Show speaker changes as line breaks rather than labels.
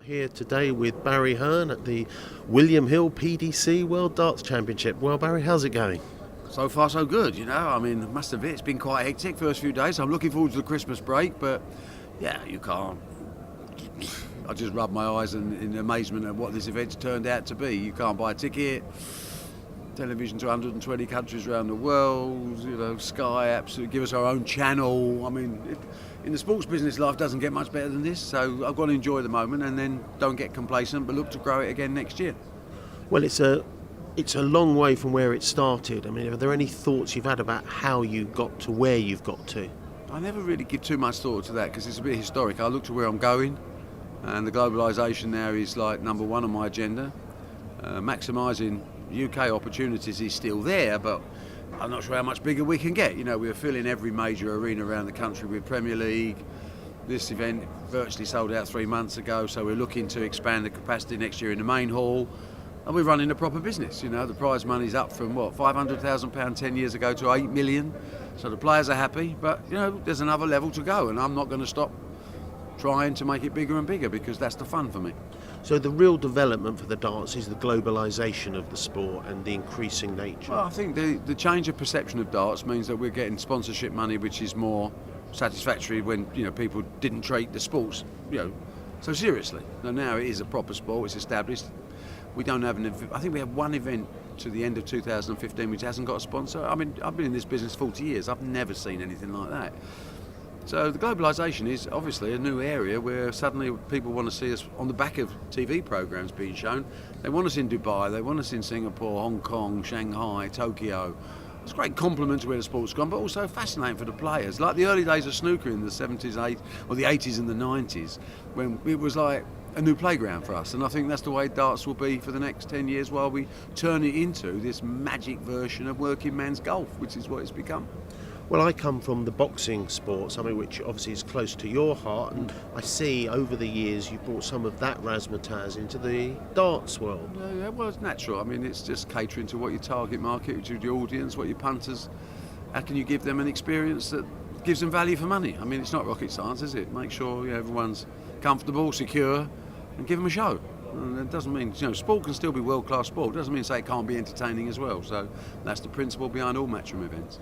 Here today with Barry Hearn at the William Hill PDC World Darts Championship. Well, Barry, how's it going?
So far so good, I mean, must admit it's been quite hectic first few days. I'm looking forward to the Christmas break, but yeah, you can't. I just rub my eyes in amazement at what this event's turned out to be. You can't buy a ticket. Television to 120 countries around the world, Sky absolutely give us our own channel. I mean, in the sports business, life doesn't get much better than this, so I've got to enjoy the moment and then don't get complacent, but look to grow it again next year.
Well, it's a long way from where it started. I mean, are there any thoughts you've had about how you got to where you've got to?
I never really give too much thought to that because it's a bit historic. I look to where I'm going, and the globalisation now is like number one on my agenda. Maximising UK opportunities is still there, but I'm not sure how much bigger we can get. We're filling every major arena around the country with Premier League. This event virtually sold out 3 months ago, so we're looking to expand the capacity next year in the main hall. And we're running a proper business. The prize money's up from £500,000 10 years ago to 8 million. So the players are happy, but there's another level to go, and I'm not going to stop trying to make it bigger and bigger because that's the fun for me.
So the real development for the darts is the globalisation of the sport and the increasing nature.
Well, I think the change of perception of darts means that we're getting sponsorship money, which is more satisfactory when people didn't treat the sports so seriously. Now it is a proper sport. It's established. We don't have I think we have one event to the end of 2015 which hasn't got a sponsor. I mean, I've been in this business 40 years. I've never seen anything like that. So the globalisation is obviously a new area where suddenly people want to see us on the back of TV programmes being shown. They want us in Dubai, they want us in Singapore, Hong Kong, Shanghai, Tokyo. It's a great compliment to where the sport's gone, but also fascinating for the players. Like the early days of snooker in the 70s, 80s, or the 80s and the 90s, when it was like a new playground for us. And I think that's the way darts will be for the next 10 years while we turn it into this magic version of working man's golf, which is what it's become.
Well, I come from the boxing sport, something which obviously is close to your heart, and I see over the years you've brought some of that razzmatazz into the darts world.
Yeah, well, it's natural. I mean, it's just catering to what your target market, to your audience, what your punters. How can you give them an experience that gives them value for money? I mean, it's not rocket science, is it? Make sure everyone's comfortable, secure, and give them a show. And it doesn't mean, sport can still be world-class sport. It doesn't mean say it can't be entertaining as well. So that's the principle behind all matchroom events.